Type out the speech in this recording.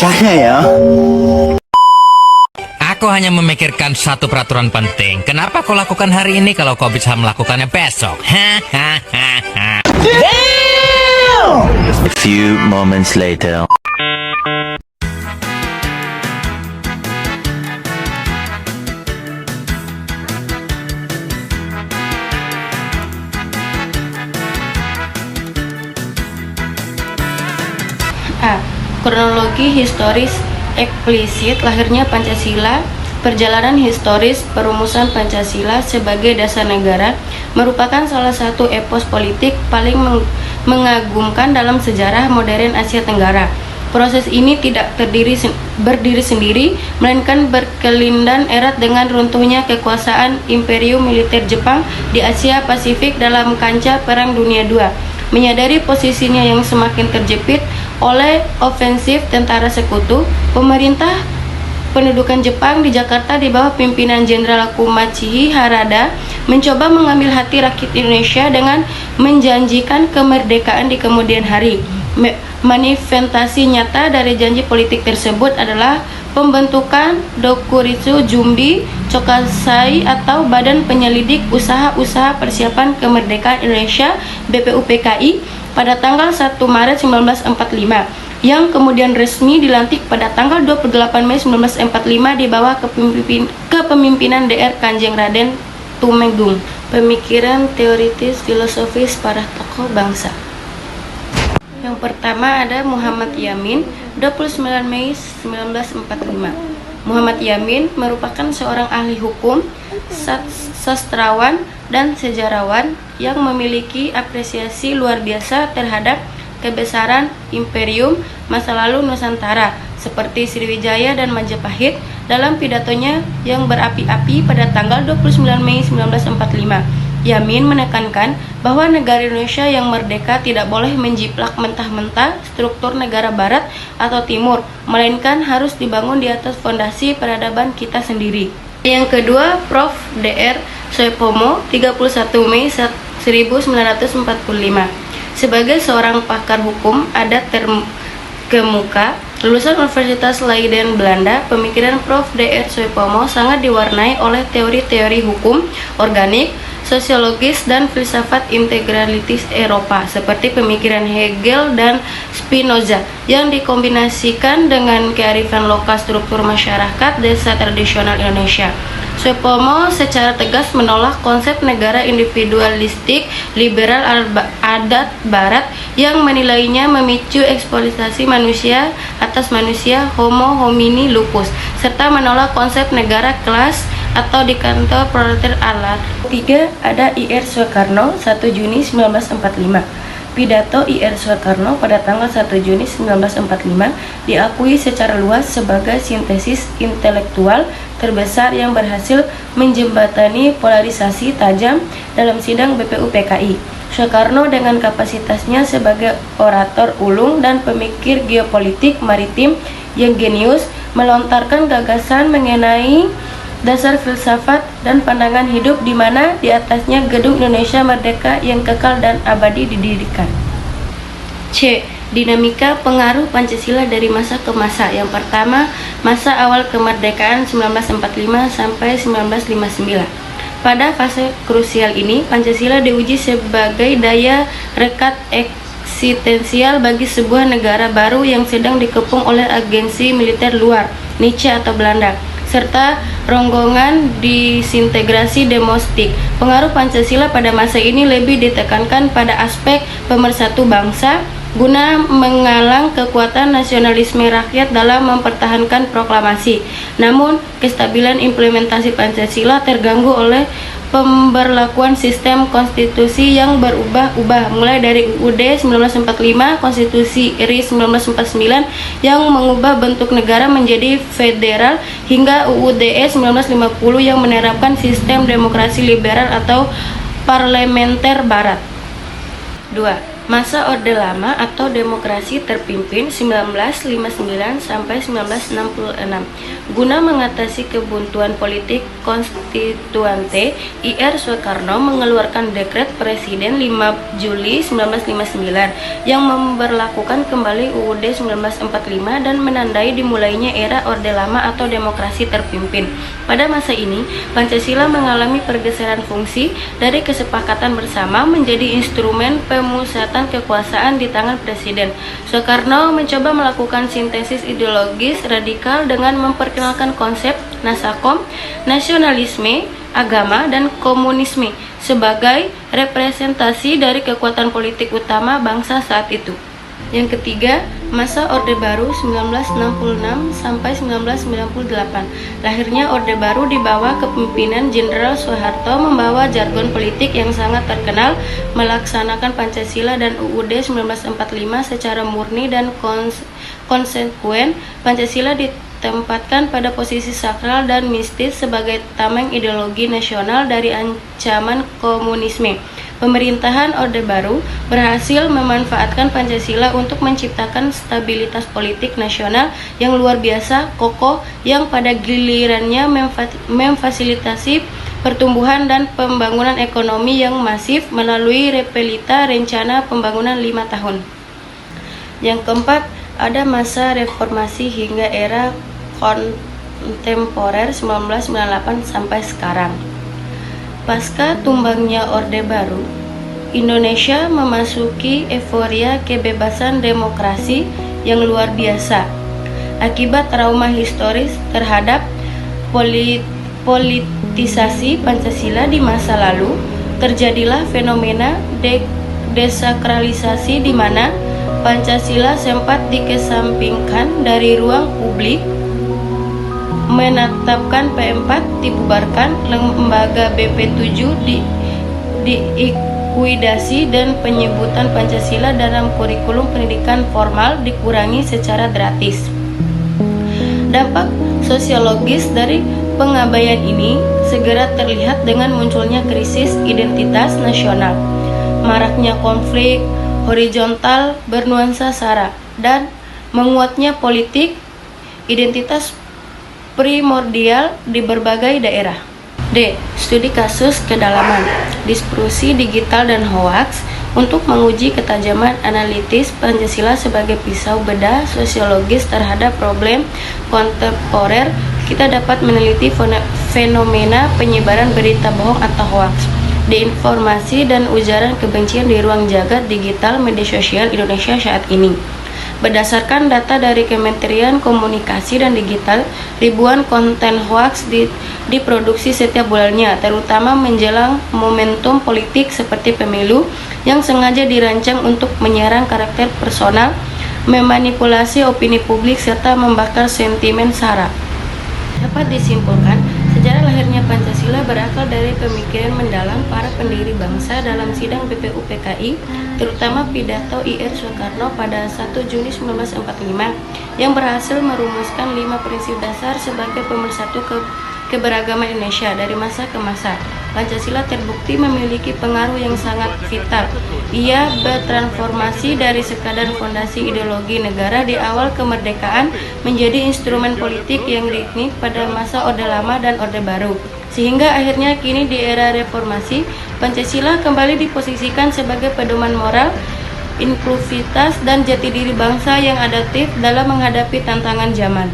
kocaknya ya. Aku hanya memikirkan satu peraturan penting. Kenapa kau lakukan hari ini kalau kau bisa melakukannya besok? Hahaha. A few moments later. A. Kronologi historis eksplisit lahirnya Pancasila. Perjalanan historis perumusan Pancasila sebagai dasar negara merupakan salah satu epos politik paling mengagumkan dalam sejarah modern Asia Tenggara. Proses ini tidak berdiri sendiri, melainkan berkelindan erat dengan runtuhnya kekuasaan Imperium Militer Jepang di Asia Pasifik dalam kancah Perang Dunia II. Menyadari posisinya yang semakin terjepit oleh ofensif tentara sekutu, pemerintah pendudukan Jepang di Jakarta di bawah pimpinan Jenderal Kumachi Harada mencoba mengambil hati rakyat Indonesia dengan menjanjikan kemerdekaan di kemudian hari. Manifestasi nyata dari janji politik tersebut adalah pembentukan Dokuritsu Jumbi Chokasai atau Badan Penyelidik Usaha-Usaha Persiapan Kemerdekaan Indonesia (BPUPKI) pada tanggal 1 Maret 1945 yang kemudian resmi dilantik pada tanggal 28 Mei 1945 di bawah kepemimpinan Dr. Kanjeng Raden Tumenggung. Pemikiran teoritis filosofis para tokoh bangsa. Yang pertama ada Muhammad Yamin, 29 Mei 1945. Muhammad Yamin merupakan seorang ahli hukum, sastrawan, dan sejarawan yang memiliki apresiasi luar biasa terhadap kebesaran imperium masa lalu Nusantara seperti Sriwijaya dan Majapahit. Dalam pidatonya yang berapi-api pada tanggal 29 Mei 1945, Yamin menekankan bahwa negara Indonesia yang merdeka tidak boleh menjiplak mentah-mentah struktur negara barat atau timur, melainkan harus dibangun di atas fondasi peradaban kita sendiri. Yang kedua, Prof. Dr. Soepomo, 31 Mei 1945. Sebagai seorang pakar hukum adat terkemuka, lulusan Universitas Leiden, Belanda, pemikiran Prof. Dr. Soepomo sangat diwarnai oleh teori-teori hukum organik, sosiologis, dan filsafat integralitis Eropa seperti pemikiran Hegel dan Spinoza yang dikombinasikan dengan kearifan lokal struktur masyarakat desa tradisional Indonesia. Soepomo secara tegas menolak konsep negara individualistik liberal adat barat yang menilainya memicu eksploitasi manusia atas manusia homo homini lupus, serta menolak konsep negara kelas atau di kantor proletar alat. Ketiga ada Ir Soekarno, 1 Juni 1945. Pidato Ir Soekarno pada tanggal 1 Juni 1945 diakui secara luas sebagai sintesis intelektual terbesar yang berhasil menjembatani polarisasi tajam dalam sidang BPUPKI. Soekarno dengan kapasitasnya sebagai orator ulung dan pemikir geopolitik maritim yang jenius melontarkan gagasan mengenai dasar filsafat dan pandangan hidup di mana di atasnya gedung Indonesia Merdeka yang kekal dan abadi didirikan. C. Dinamika pengaruh Pancasila dari masa ke masa. Yang pertama, masa awal kemerdekaan 1945 sampai 1959. Pada fase krusial ini, Pancasila diuji sebagai daya rekat eksistensial bagi sebuah negara baru yang sedang dikepung oleh agensi militer luar, Nietzsche atau Belanda, serta ronggongan disintegrasi domestik. Pengaruh Pancasila pada masa ini lebih ditekankan pada aspek pemersatu bangsa guna mengalang kekuatan nasionalisme rakyat dalam mempertahankan proklamasi. Namun, kestabilan implementasi Pancasila terganggu oleh pemberlakuan sistem konstitusi yang berubah-ubah, mulai dari UUD 1945, Konstitusi RI 1949 yang mengubah bentuk negara menjadi federal, hingga UUDE 1950 yang menerapkan sistem demokrasi liberal atau parlementer barat. 2. Masa Orde Lama atau Demokrasi Terpimpin 1959 sampai 1966. Guna mengatasi kebuntuan politik konstituante, Ir Soekarno mengeluarkan dekret Presiden 5 Juli 1959 yang memberlakukan kembali UUD 1945 dan menandai dimulainya era Orde Lama atau Demokrasi Terpimpin. Pada masa ini, Pancasila mengalami pergeseran fungsi dari kesepakatan bersama menjadi instrumen pemusatan kekuasaan di tangan Presiden. Soekarno mencoba melakukan sintesis ideologis radikal dengan memperkenalkan konsep nasakom, nasionalisme, agama, dan komunisme sebagai representasi dari kekuatan politik utama bangsa saat itu. Yang ketiga, masa Orde Baru 1966 sampai 1998. Lahirnya Orde Baru di bawah kepemimpinan Jenderal Soeharto membawa jargon politik yang sangat terkenal, melaksanakan Pancasila dan UUD 1945 secara murni dan konsekuen. Pancasila ditempatkan pada posisi sakral dan mistis sebagai tameng ideologi nasional dari ancaman komunisme. Pemerintahan Orde Baru berhasil memanfaatkan Pancasila untuk menciptakan stabilitas politik nasional yang luar biasa kokoh yang pada gilirannya memfasilitasi pertumbuhan dan pembangunan ekonomi yang masif melalui Repelita Rencana Pembangunan 5 tahun. Yang keempat, ada masa reformasi hingga era kontemporer 1998 sampai sekarang. Pasca tumbangnya Orde Baru, Indonesia memasuki euforia kebebasan demokrasi yang luar biasa. Akibat trauma historis terhadap politisasi Pancasila di masa lalu, terjadilah fenomena desakralisasi di mana Pancasila sempat dikesampingkan dari ruang publik. Menetapkan P4 dibubarkan, lembaga BP7 diikuidasi dan penyebutan Pancasila dalam kurikulum pendidikan formal dikurangi secara gratis. Dampak sosiologis dari pengabaian ini segera terlihat dengan munculnya krisis identitas nasional, maraknya konflik horizontal bernuansa SARA, dan menguatnya politik identitas primordial di berbagai daerah. D. Studi kasus kedalaman, diskursi digital dan hoaks. Untuk menguji ketajaman analitis Pancasila sebagai pisau bedah sosiologis terhadap problem kontemporer, kita dapat meneliti fenomena penyebaran berita bohong atau hoaks, deinformasi dan ujaran kebencian di ruang jagat digital media sosial Indonesia saat ini. Berdasarkan data dari Kementerian Komunikasi dan Digital, ribuan konten hoaks diproduksi setiap bulannya, terutama menjelang momentum politik seperti pemilu, yang sengaja dirancang untuk menyerang karakter personal, memanipulasi opini publik, serta membakar sentimen SARA. Dapat disimpulkan, sejarah lahirnya Pancasila berakar dari pemikiran mendalam para pendiri bangsa dalam sidang BPUPKI, terutama pidato Ir Soekarno pada 1 Juni 1945 yang berhasil merumuskan 5 prinsip dasar sebagai pemersatu keberagaman Indonesia dari masa ke masa. Pancasila terbukti memiliki pengaruh yang sangat vital. Ia bertransformasi dari sekadar fondasi ideologi negara di awal kemerdekaan menjadi instrumen politik yang diikni pada masa Orde Lama dan Orde Baru. Sehingga akhirnya kini di era reformasi, Pancasila kembali diposisikan sebagai pedoman moral, inklusivitas, dan jati diri bangsa yang adaptif dalam menghadapi tantangan zaman.